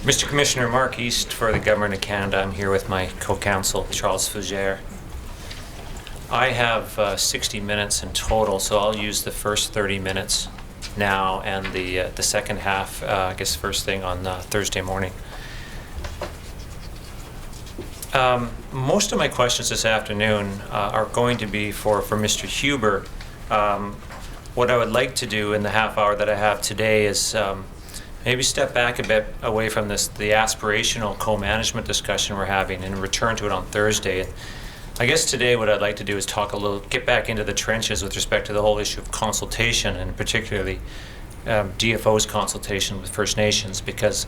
Mr. Commissioner, Mark East for the Government of Canada. I'm here with my co-counsel, Charles Fougere. I have 60 minutes in total, so I'll use the first 30 minutes now and the second half, I guess first thing on Thursday morning. Most of my questions this afternoon are going to be for Mr. Huber. What I would like to do in the half hour that I have today is maybe step back a bit away from the aspirational co-management discussion we're having and return to it on Thursday. And I guess today what I'd like to do is get back into the trenches with respect to the whole issue of consultation, and particularly DFO's consultation with First Nations, because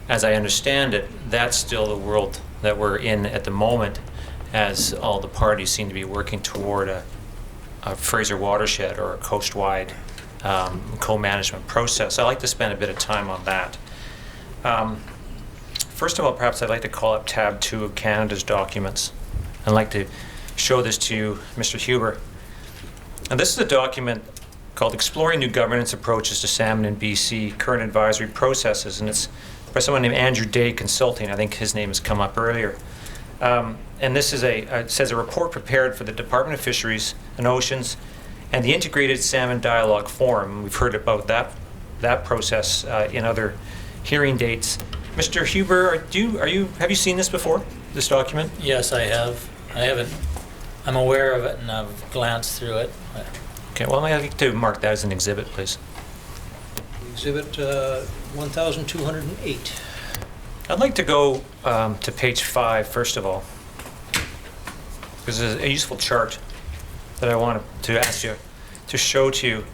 as I understand it, that's still the world that we're in at the moment, as all the parties seem to be working toward a Fraser watershed or a coast-wide co-management process. I'd like to spend a bit of time on that. First of all, perhaps I'd like to call up tab 2 of Canada's documents. I'd like to show this to you, Mr. Huber. And this is a document called Exploring New Governance Approaches to Salmon in BC, Current Advisory Processes, and it's by someone named Andrew Day Consulting. I think his name has come up earlier. And this is it says a report prepared for the Department of Fisheries and Oceans and the Integrated Salmon Dialogue Forum. We've heard about that process in other hearing dates. Mr. Huber, have you seen this before, this document? Yes, I have. I haven't. I'm aware of it, and I've glanced through it. Okay, well, I'd like to mark that as an exhibit, please. Exhibit 1208. I'd like to go to page 5, first of all, because there's a useful chart that I want to ask you to show to you,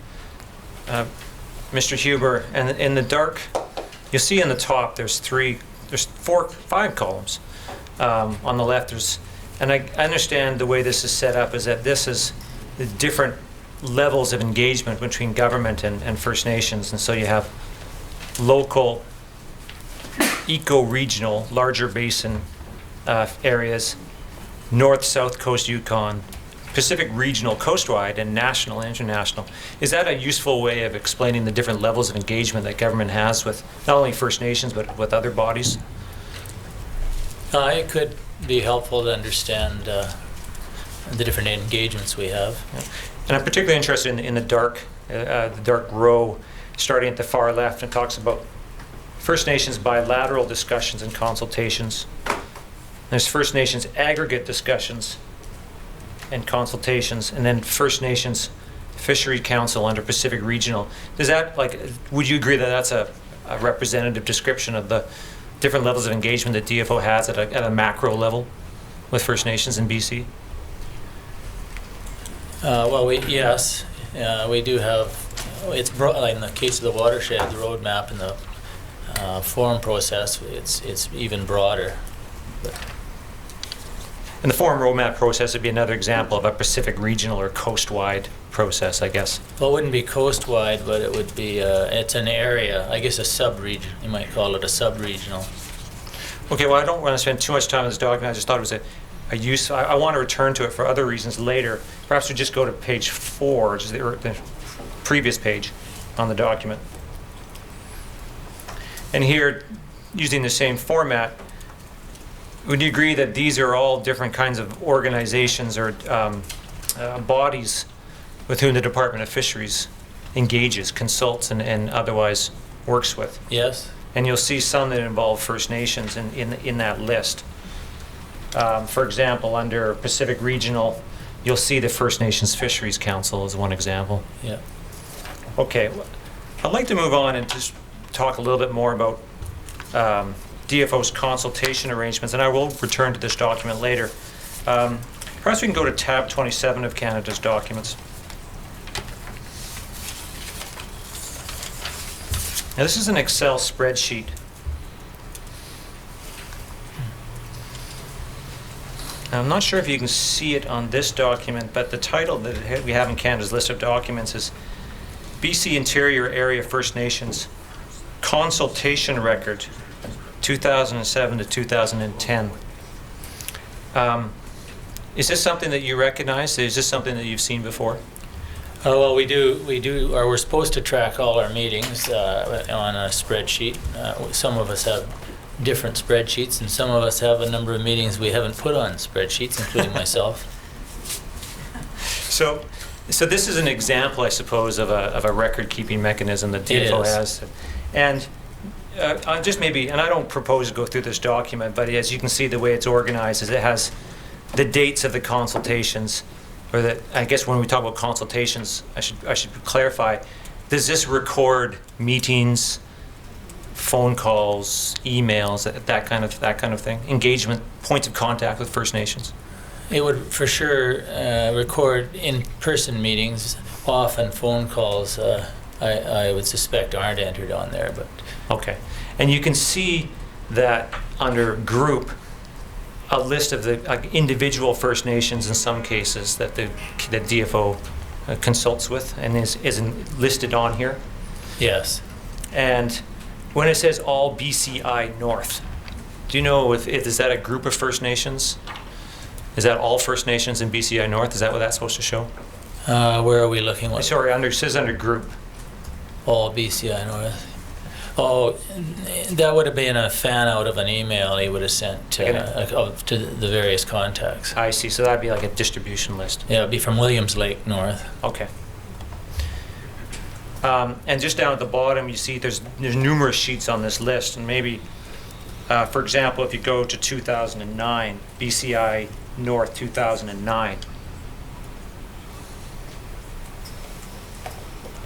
Mr. Huber. And in the dark, you'll see in the top there's 5 columns. On the left, and I understand the way this is set up is that this is the different levels of engagement between government and First Nations, and so you have local, eco-regional, larger basin areas, north-south coast Yukon, Pacific regional coastwide, and national and international. Is that a useful way of explaining the different levels of engagement that government has with not only First Nations but with other bodies? It could be helpful to understand the different engagements we have. Yeah. And I'm particularly interested in the dark row starting at the far left, and talks about First Nations bilateral discussions and consultations. There's First Nations aggregate discussions and consultations, and then First Nations Fishery Council under Pacific Regional. Would you agree that that's a representative description of the different levels of engagement that DFO has at a macro level with First Nations in BC? Yes, we do have. It's broad, in the case of the watershed, the roadmap, and the forum process. It's even broader. And the forum roadmap process would be another example of a Pacific regional or coast-wide process, I guess. Well, it wouldn't be coast-wide, but it would be. It's an area. I guess a sub-region. You might call it a sub-regional. Okay. Well, I don't want to spend too much time on this document. I just thought it was a use. I want to return to it for other reasons later. Perhaps we just go to page 4, which is the previous page on the document. And here, using the same format, would you agree that these are all different kinds of organizations or bodies with whom the Department of Fisheries engages, consults, and otherwise works with? Yes. And you'll see some that involve First Nations in that list. For example, under Pacific Regional, you'll see the First Nations Fisheries Council as one example. Yeah. Okay, I'd like to move on and just talk a little bit more about DFO's consultation arrangements, and I will return to this document later. Perhaps we can go to tab 27 of Canada's documents. Now, this is an Excel spreadsheet. Now, I'm not sure if you can see it on this document, but the title that we have in Canada's list of documents is BC Interior Area First Nations Consultation Record, 2007 to 2010. Is this something that you recognize? Is this something that you've seen before? Well, we do, or we're supposed to track all our meetings on a spreadsheet. Some of us have different spreadsheets, and some of us have a number of meetings we haven't put on spreadsheets, including myself. So this is an example, I suppose, of a record-keeping mechanism that It DFO is. has. And I just maybe, and I don't propose to go through this document, but as you can see, the way it's organized is it has the dates of the consultations, or that, I guess when we talk about consultations, I should clarify, does this record meetings, phone calls, emails, that kind of thing? Engagement, points of contact with First Nations? It would for sure record in-person meetings. Often phone calls, I would suspect, aren't entered on there, but Okay. And you can see that under group, a list of the individual First Nations in some cases that the DFO consults with and is listed on here. yes. And when it says all BCI North, do you know if is that a group of First Nations? Is that all First Nations in BCI North? Is that what that's supposed to show? Where are we looking? What? Sorry, it says under group. All BCI North. Oh, that would have been a fan out of an email he would have sent to the various contacts. I see. So that'd be like a distribution list. Yeah, it'd be from Williams Lake North. Okay. And just down at the bottom, you see there's numerous sheets on this list, and maybe, for example, if you go to 2009, BCI North 2009,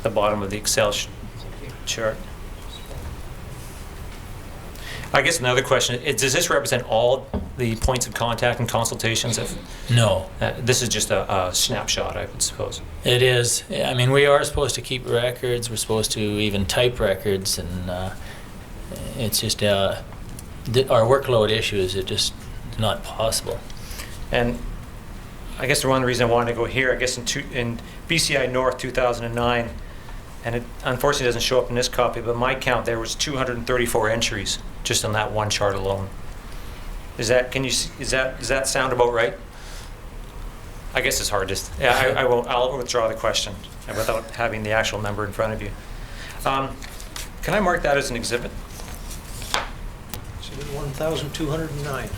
the bottom of the Excel chart. I guess another question is, does this represent all the points of contact and consultations? No, This is just a snapshot, I would suppose. it is. I mean, we are supposed to keep records. We're supposed to even type records, and it's just our workload issues. It just not possible. And I guess the one reason I wanted to go here, I guess in BCI North 2009, and it unfortunately doesn't show up in this copy, but my count there was 234 entries just on that one chart alone. Does that sound about right? I guess it's hard to. Yeah, I'll withdraw the question without having the actual number in front of you. Can I mark that as an exhibit? Exhibit 1,209.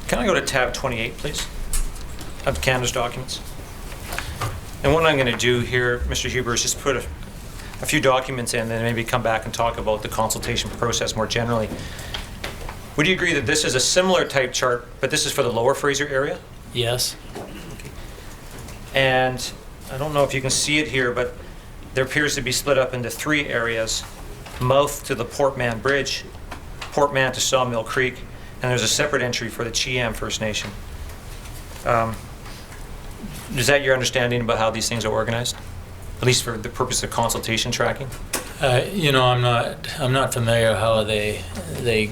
Can I go to tab 28, please, of Canada's documents? And what I'm going to do here, Mr. Huber, is just put a few documents in and then maybe come back and talk about the consultation process more generally. Would you agree that this is a similar type chart, but this is for the Lower Fraser area? Yes. And I don't know if you can see it here, but there appears to be split up into three areas: Mouth to the Port Mann Bridge, Port Mann to Sawmill Creek, and there's a separate entry for the Chiam First Nation. Is that your understanding about how these things are organized, at least for the purpose of consultation tracking? You know, I'm not familiar how they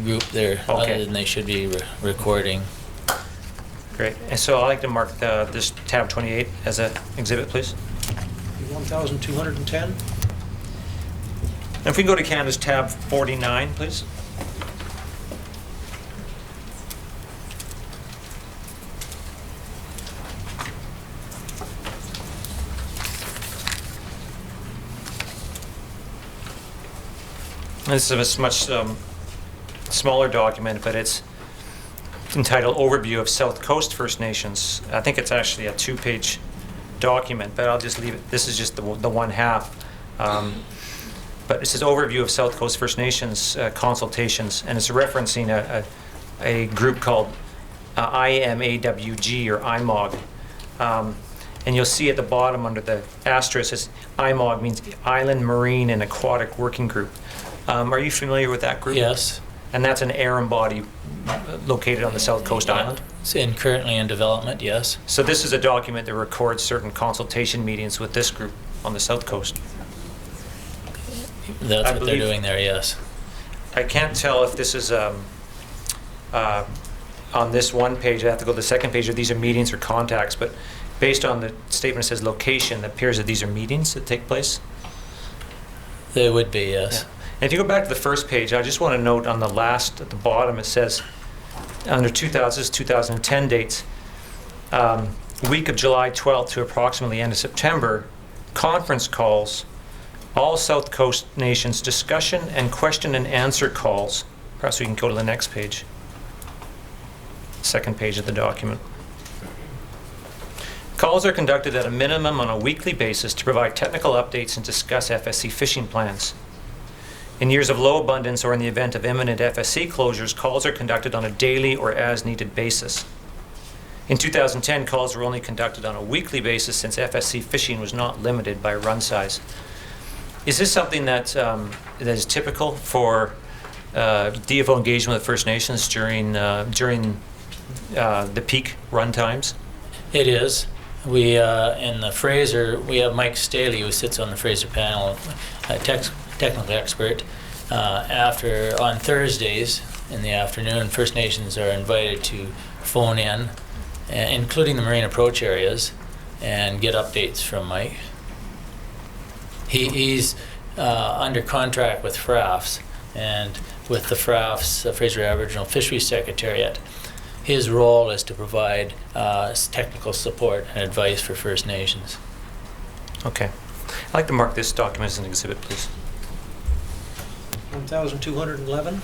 group their Okay. other than they should be recording. Great. And so I'd like to mark this tab 28 as an exhibit, please. 1,210. And if we can go to Canada's tab 49, please. This is a much smaller document, but it's entitled Overview of South Coast First Nations. I think it's actually a 2-page document, but I'll just leave it. This is just the one half. But it says Overview of South Coast First Nations consultations, and it's referencing a group called IMAWG or IMOG. And you'll see at the bottom under the asterisk, it's IMOG means Island Marine and Aquatic Working Group. Are you familiar with that group? Yes. And that's an air body located on the South Coast Island? It's currently in development, yes. So this is a document that records certain consultation meetings with this group on the South Coast. That's I what they're believe- doing there, yes. I can't tell if this is on this one page, I have to go to the second page, or these are meetings or contacts, but based on the statement that says location, it appears that these are meetings that take place. They would be, yes. And if you go back to the first page, I just want to note on the last, at the bottom, it says, under 2010 dates, week of July 12th to approximately end of September, conference calls all South Coast nations discussion and question and answer calls. Perhaps we can go to the next page. Second page of the document. Calls are conducted at a minimum on a weekly basis to provide technical updates and discuss FSC fishing plans. In years of low abundance or in the event of imminent FSC closures, calls are conducted on a daily or as-needed basis. In 2010, calls were only conducted on a weekly basis since FSC fishing was not limited by run size. Is this something that is typical for DFO engagement with First Nations during the peak run times? It is. We, in the Fraser, we have Mike Staley, who sits on the Fraser panel, a technical expert. On Thursdays in the afternoon, First Nations are invited to phone in, including the marine approach areas, and get updates from Mike. He's under contract with FRAFS, and with the FRAFS, Fraser Aboriginal Fisheries Secretariat, his role is to provide technical support and advice for First Nations. Okay. I'd like to mark this document as an exhibit, please. 1,211.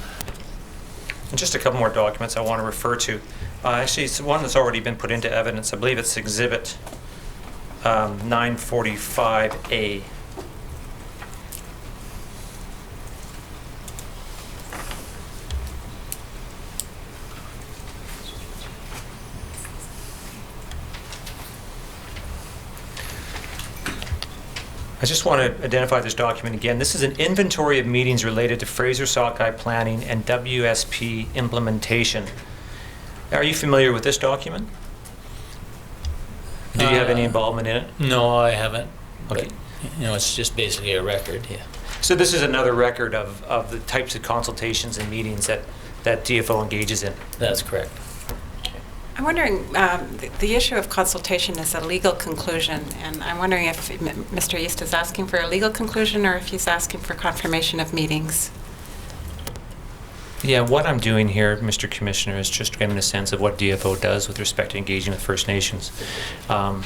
And just a couple more documents I want to refer to. Actually, it's one that's already been put into evidence. I believe it's exhibit 945A. I just want to identify this document again. This is an inventory of meetings related to Fraser Sockeye planning and WSP implementation. Are you familiar with this document? Do you have any involvement in it? No, I haven't. Okay. But, it's just basically a record, yeah. So this is another record of the types of consultations and meetings that DFO engages in. That's correct. I'm wondering, the issue of consultation is a legal conclusion, and I'm wondering if Mr. East is asking for a legal conclusion or if he's asking for confirmation of meetings. Yeah, what I'm doing here, Mr. Commissioner, is just getting a sense of what DFO does with respect to engaging with First Nations. I'm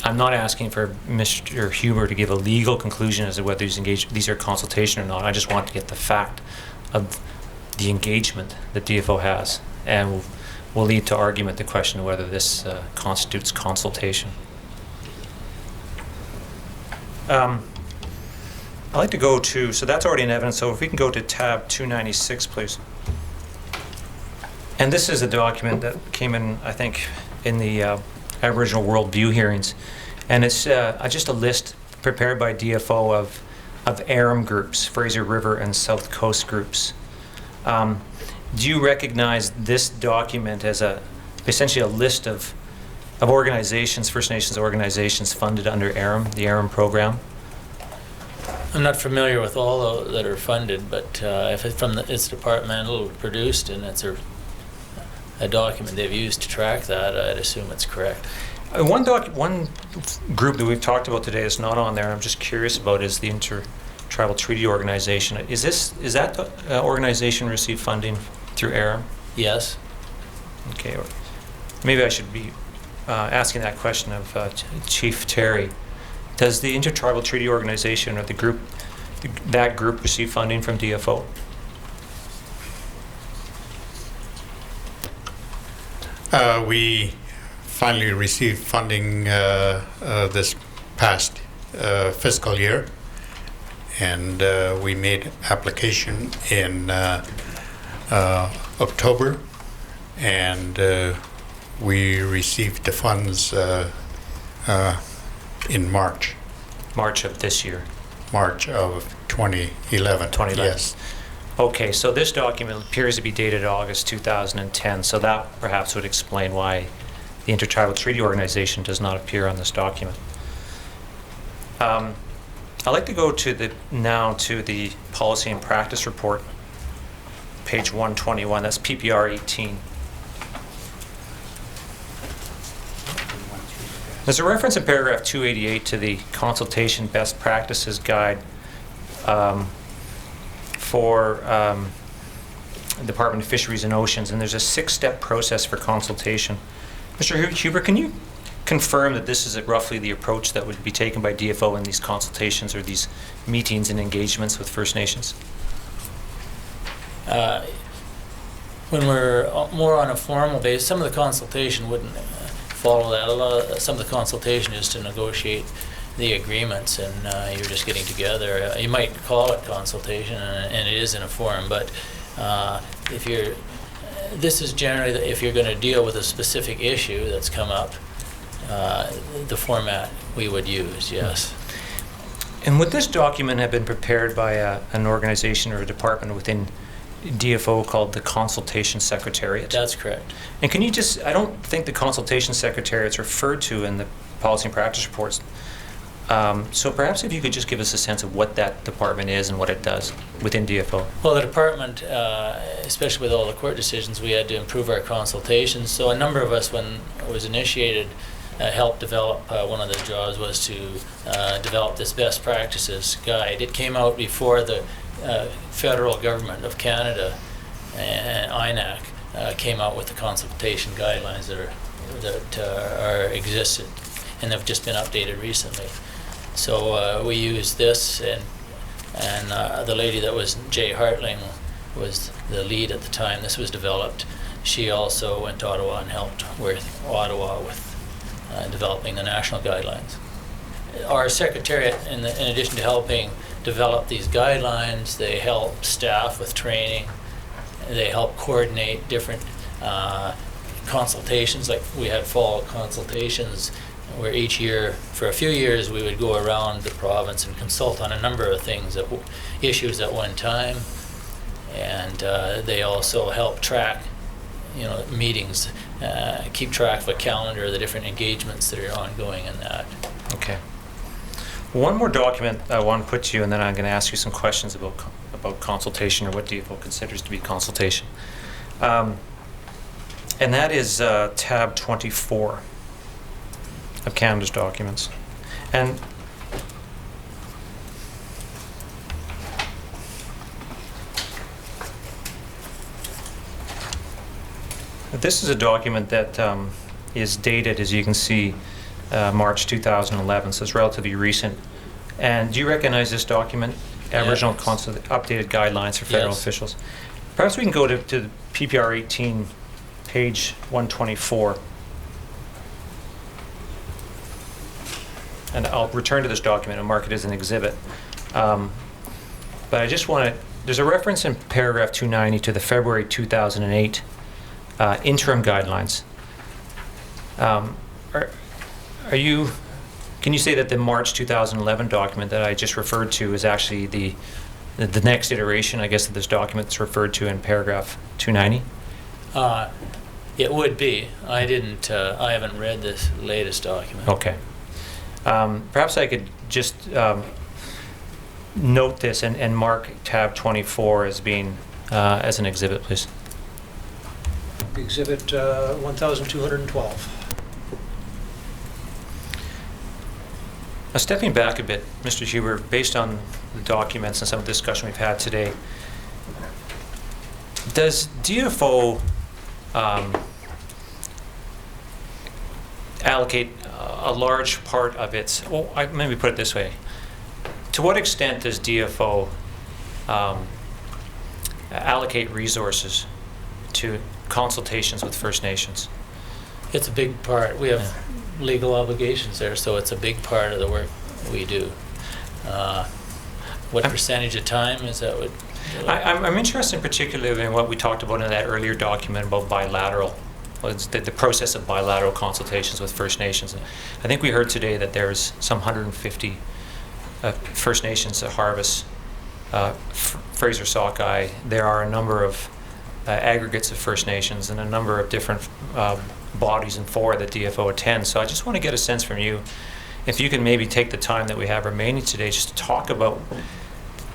not asking for Mr. Huber to give a legal conclusion as to whether these are consultation or not. I just want to get the fact of the engagement that DFO has, and will lead to argument the question of whether this constitutes consultation. I'd like to go to, so that's already in evidence, so if we can go to tab 296, please. And this is a document that came in, I think, in the Aboriginal Worldview hearings. And it's just a list prepared by DFO of ARAM groups, Fraser River and South Coast groups. Do you recognize this document as essentially a list of organizations, First Nations organizations funded under ARAM, the ARAM program? I'm not familiar with all that are funded, but if it's it's departmental produced and it's a document they've used to track that, I'd assume it's correct. One group that we've talked about today that's not on there, I'm just curious about, is the Intertribal Treaty Organization. Is that organization receive funding through ARAM? Yes. Okay. Maybe I should be asking that question of Chief Terry. Does the Intertribal Treaty Organization or that group receive funding from DFO? We finally received funding this past fiscal year, and we made application in October, and we received the funds in March. March of this year. March of 2011. 2011. Yes. Okay, so this document appears to be dated August 2010, so that perhaps would explain why the Intertribal Treaty Organization does not appear on this document. I'd like to go now to the Policy and Practice Report, page 121. That's PPR 18. There's a reference in paragraph 288 to the Consultation Best Practices Guide for Department of Fisheries and Oceans, and there's a 6-step process for consultation. Mr. Huber, can you confirm that this is roughly the approach that would be taken by DFO in these consultations or these meetings and engagements with First Nations? When we're more on a formal basis, some of the consultation wouldn't follow that. Some of the consultation is to negotiate the agreements, and you're just getting together. You might call it consultation, and it is in a forum, but this is generally if you're going to deal with a specific issue that's come up, the format we would use, yes. And would this document have been prepared by an organization or a department within DFO called the Consultation Secretariat? That's correct. And can you just, I don't think the Consultation Secretariat's referred to in the policy and practice reports. So perhaps if you could just give us a sense of what that department is and what it does within DFO. Well, the department, especially with all the court decisions, we had to improve our consultations. So a number of us, when it was initiated, helped develop, one of the jobs was to develop this best practices guide. It came out before the federal government of Canada and INAC came out with the consultation guidelines that are existed, and have just been updated recently. So we used this, and the lady that was Jay Hartling was the lead at the time this was developed. She also went to Ottawa and helped with Ottawa with developing the national guidelines. Our secretariat, in addition to helping develop these guidelines, they help staff with training. They help coordinate different consultations, like we had fall consultations where each year, for a few years, we would go around the province and consult on a number of things, issues at one time. And they also help track, meetings, keep track of a calendar of the different engagements that are ongoing in that. Okay. One more document I want to put to you, and then I'm going to ask you some questions about consultation, or what DFO considers to be consultation. And that is tab 24 of Canada's documents. And this is a document that is dated, as you can see, March 2011, so it's relatively recent. And do you recognize this document? Aboriginal Yes. Updated Guidelines for Federal Yes. Officials. Perhaps we can go to PPR 18, page 124. And I'll return to this document and mark it as an exhibit. But I just want to, there's a reference in paragraph 290 to the February 2008 interim guidelines. Can you say that the March 2011 document that I just referred to is actually the next iteration, I guess, of this document that's referred to in paragraph 290? It would be. I haven't read this latest document. Okay. Perhaps I could just note this and mark tab 24 as being as an exhibit, please. Exhibit 1,212. Now, stepping back a bit, Mr. Huber, based on the documents and some of the discussion we've had today, does DFO allocate a large part of its, maybe put it this way, to what extent does DFO allocate resources to consultations with First Nations? It's a big part. We have legal obligations there, so it's a big part of the work we do. What percentage of time is that? I'm interested particularly in what we talked about in that earlier document about bilateral, the process of bilateral consultations with First Nations. I think we heard today that there's some 150 First Nations that harvest Fraser sockeye. There are a number of aggregates of First Nations and a number of different bodies and fora that DFO attends. So I just want to get a sense from you, if you can maybe take the time that we have remaining today just to talk about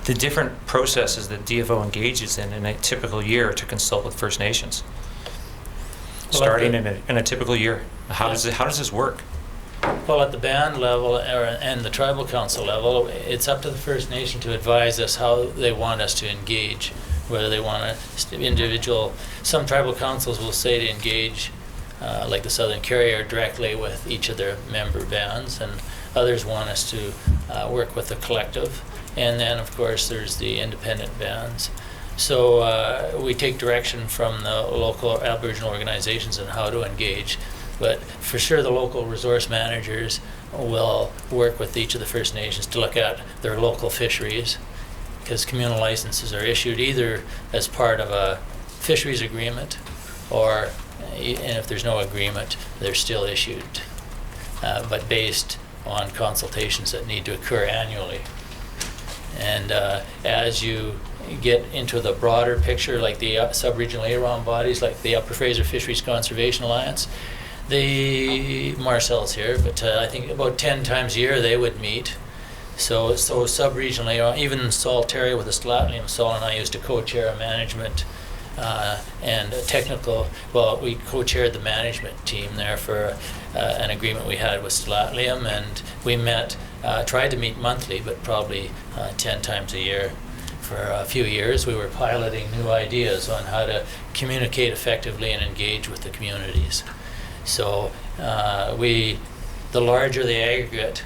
the different processes that DFO engages in a typical year to consult with First Nations. Well, Starting in a typical year. How does this work? Well, at the band level and the tribal council level, it's up to the First Nation to advise us how they want us to engage, whether they want some tribal councils will say to engage like the Southern Carrier, directly with each of their member bands, and others want us to work with the collective. And then, of course, there's the independent bands. So we take direction from the local Aboriginal organizations on how to engage. But for sure, the local resource managers will work with each of the First Nations to look at their local fisheries, because communal licenses are issued either as part of a fisheries agreement, or, and if there's no agreement, they're still issued, but based on consultations that need to occur annually. And as you get into the broader picture, like the sub-regional AROM bodies, like the Upper Fraser Fisheries Conservation Alliance, Marcel's here, but I think about 10 times a year they would meet. So sub-regional AROM, even Saul Terry with the Stlatlium, Saul and I used to co-chair a management and a technical, well, we co-chaired the management team there for an agreement we had with Stlatlium, and we met, tried to meet monthly, but probably 10 times a year. For a few years, we were piloting new ideas on how to communicate effectively and engage with the communities. So the larger the aggregate,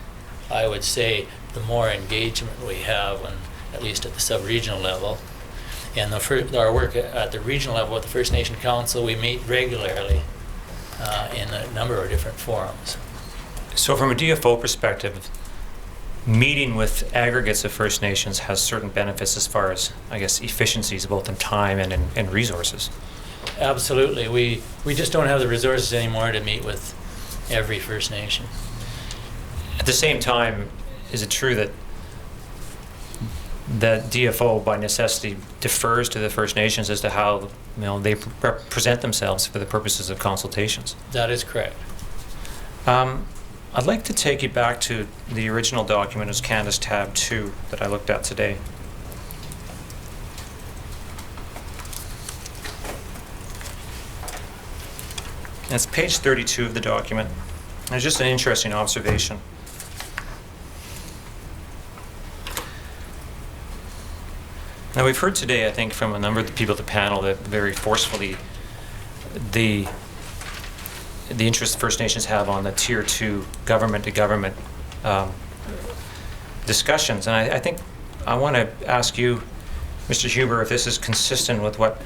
I would say, the more engagement we have, at least at the sub-regional level. And our work at the regional level with the First Nation Council, we meet regularly in a number of different forums. So from a DFO perspective, meeting with aggregates of First Nations has certain benefits as far as, I guess, efficiencies, both in time and in resources. Absolutely. We just don't have the resources anymore to meet with every First Nation. At the same time, is it true that DFO by necessity defers to the First Nations as to how they present themselves for the purposes of consultations? That is correct. I'd like to take you back to the original document as Candace Tab 2 that I looked at today. And it's page 32 of the document. And it's just an interesting observation. Now, we've heard today, I think, from a number of the people at the panel that very forcefully the interest First Nations have on the Tier 2 government-to-government discussions. And I think I want to ask you, Mr. Huber, if this is consistent with what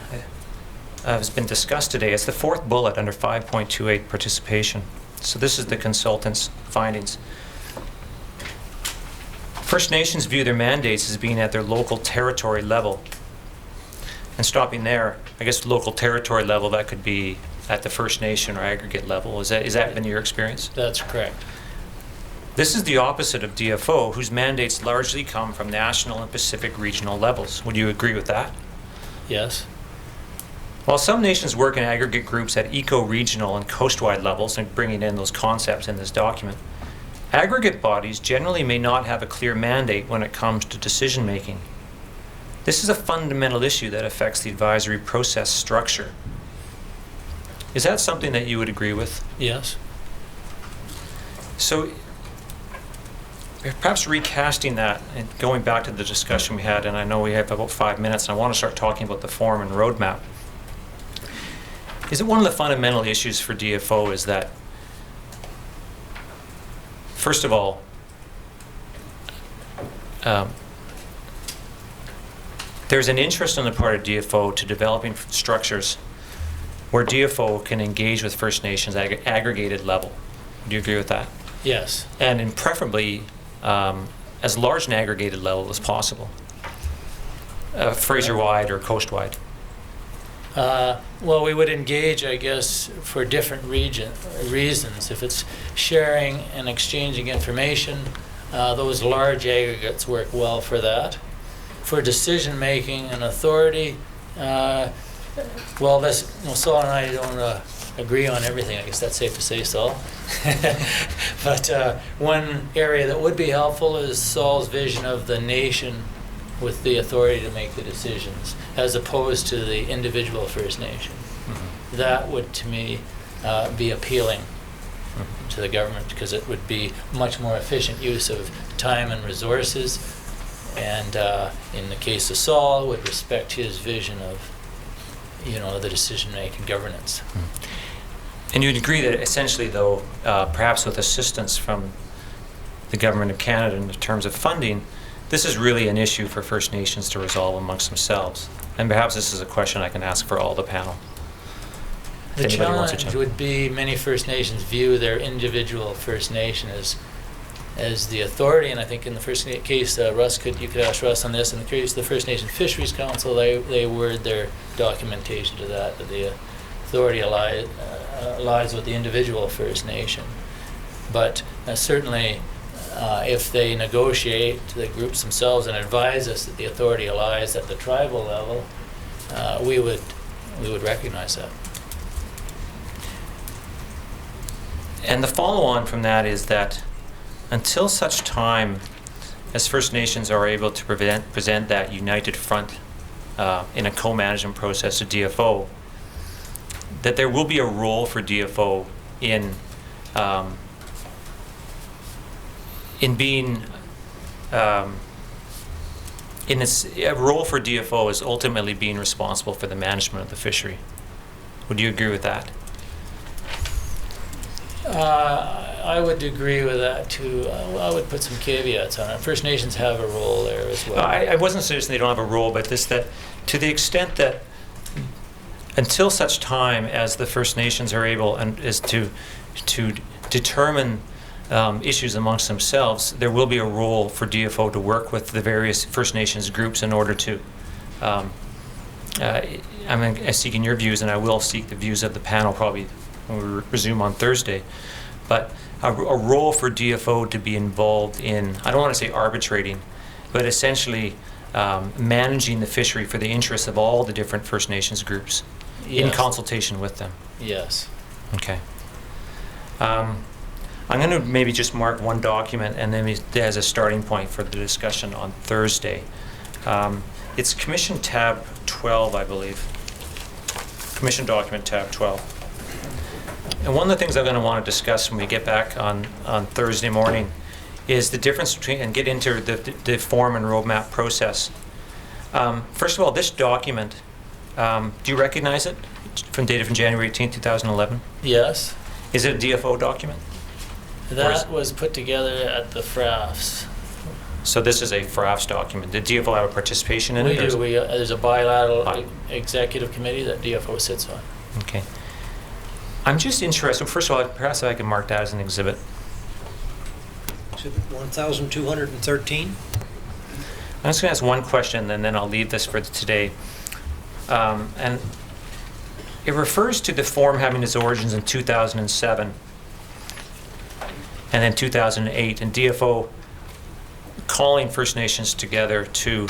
has been discussed today. It's the fourth bullet under 5.28, participation. So this is the consultant's findings. First Nations view their mandates as being at their local territory level. And stopping there, I guess local territory level, that could be at the First Nation or aggregate level. Is that been your experience? That's correct. This is the opposite of DFO, whose mandates largely come from national and Pacific regional levels. Would you agree with that? Yes. While some nations work in aggregate groups at eco-regional and coastwide levels, and bringing in those concepts in this document, aggregate bodies generally may not have a clear mandate when it comes to decision making. This is a fundamental issue that affects the advisory process structure. Is that something that you would agree with? Yes. So perhaps recasting that and going back to the discussion we had, and I know we have about 5 minutes, and I want to start talking about the forum and roadmap. Is it one of the fundamental issues for DFO is that, first of all, there's an interest on the part of DFO to developing structures where DFO can engage with First Nations at aggregated level. Do you agree with that? Yes. And in preferably as large an aggregated level as possible, Fraser-wide or coast-wide. Well, we would engage, I guess, for different reasons. If it's sharing and exchanging information, those large aggregates work well for that. For decision-making and authority, well, Saul and I don't agree on everything. I guess that's safe to say, Saul. But one area that would be helpful is Saul's vision of the nation with the authority to make the decisions, as opposed to the individual First Nation. Mm-hmm. That would, to me, be appealing to the government, because it would be much more efficient use of time and resources. And in the case of Saul, would respect his vision of, the decision-making governance. And you'd agree that essentially, though, perhaps with assistance from the Government of Canada in terms of funding, this is really an issue for First Nations to resolve amongst themselves. And perhaps this is a question I can ask for all the panel. The If anybody wants to challenge jump. would be many First Nations view their individual First Nation as the authority, and I think in the first case, you could ask Russ on this. In the case of the First Nation Fisheries Council, they word their documentation to that the authority lies with the individual First Nation. But certainly, if they negotiate the groups themselves and advise us that the authority lies at the tribal level, we would recognize that. And the follow-on from that is that until such time as First Nations are able to present that united front in a co-management process to DFO, that there will be a role for DFO in being a role for DFO is ultimately being responsible for the management of the fishery. Would you agree with that? I would agree with that too. I would put some caveats on it. First Nations have a role there as well. I wasn't suggesting they don't have a role, but that to the extent that until such time as the First Nations are able and is to determine issues amongst themselves, there will be a role for DFO to work with the various First Nations groups in order to. I'm seeking your views, and I will seek the views of the panel probably when we resume on Thursday. But a role for DFO to be involved in, I don't want to say arbitrating, but essentially managing the fishery for the interests of all the different First Nations groups in Yes. consultation with them. Yes. Okay. I'm going to maybe just mark one document and then as a starting point for the discussion on Thursday. It's Commission tab 12, I believe. Commission document tab 12. And one of the things I'm going to want to discuss when we get back on Thursday morning is the difference between, and get into the form and roadmap process. First of all, this document, do you recognize it? It's dated from January 18, 2011? Yes. Is it a DFO document? That was put together at the FRAFS. So this is a FRAFS document. Did DFO have a participation in We it? or is do. it- There's a bilateral Bi- executive committee that DFO sits on. Okay. I'm just interested, first of all, perhaps I can mark that as an exhibit. Exhibit 1,213. I'm just going to ask one question, and then I'll leave this for today. And it refers to the form having its origins in 2007 and then 2008, and DFO calling First Nations together to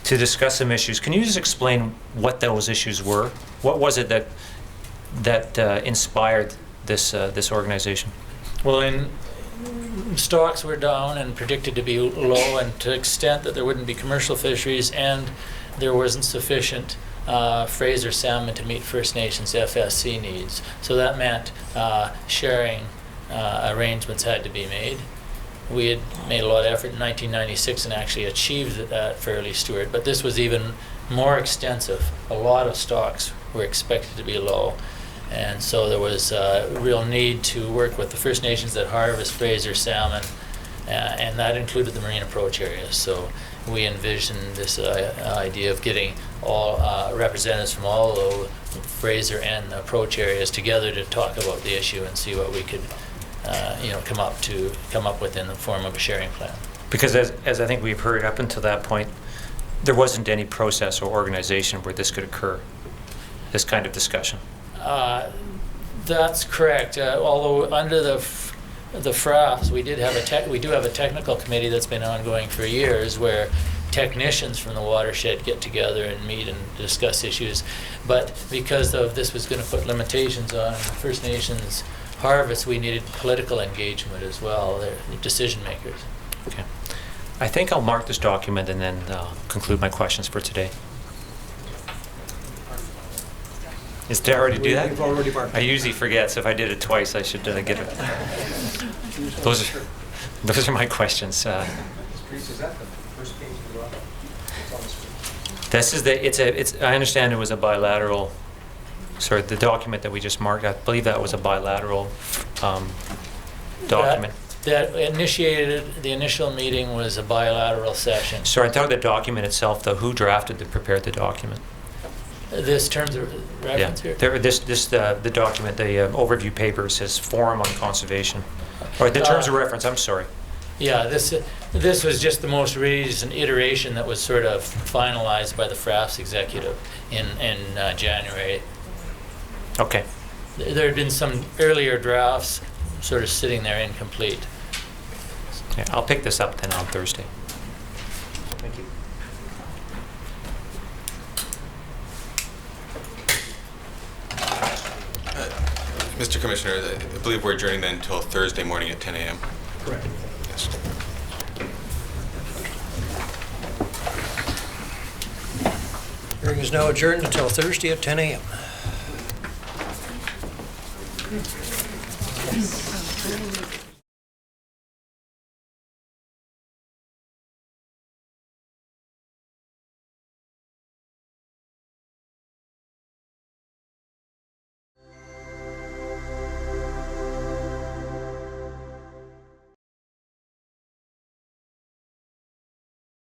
discuss some issues. Can you just explain what those issues were? What was it that inspired this organization? Well, stocks were down and predicted to be low, and to the extent that there wouldn't be commercial fisheries and there wasn't sufficient Fraser salmon to meet First Nations FSC needs. So that meant sharing arrangements had to be made. We had made a lot of effort in 1996 and actually achieved that fairly, Stuart, but this was even more extensive. A lot of stocks were expected to be low. And so there was a real need to work with the First Nations that harvest Fraser salmon, and that included the marine approach areas. So we envisioned this idea of getting all representatives from all the Fraser and the approach areas together to talk about the issue and see what we could, come up with in the form of a sharing plan. Because as I think we've heard up until that point, there wasn't any process or organization where this could occur, this kind of discussion. That's correct. Although under the FRAFS, we do have a technical committee that's been ongoing for years, where technicians from the watershed get together and meet and discuss issues. But because of this was going to put limitations on First Nations harvest, we needed political engagement as well. They're decision makers. Okay. I think I'll mark this document and then conclude my questions for today. Is there already do that? We've already marked I it. usually forget, so if I did it twice, I should get it. Those are my questions. Is that the first page of the document? It's on the screen. This is I understand it was a bilateral sorry, the document that we just marked, I believe that was a bilateral document. That initiated, the initial meeting was a bilateral session. Sorry, I thought the document itself, though, who prepared the document? This terms of reference here? The document, the overview paper says Forum on Conservation. Or the terms of reference, I'm sorry. Yeah, this was just the most recent iteration that was sort of finalized by the FRAPS executive in January. Okay. There had been some earlier drafts sort of sitting there incomplete. Yeah, I'll pick this up then on Thursday. Thank you. Mr. Commissioner, I believe we're adjourning then until Thursday morning at 10 a.m. Correct. Yes. Hearing is now adjourned until Thursday at 10 a.m.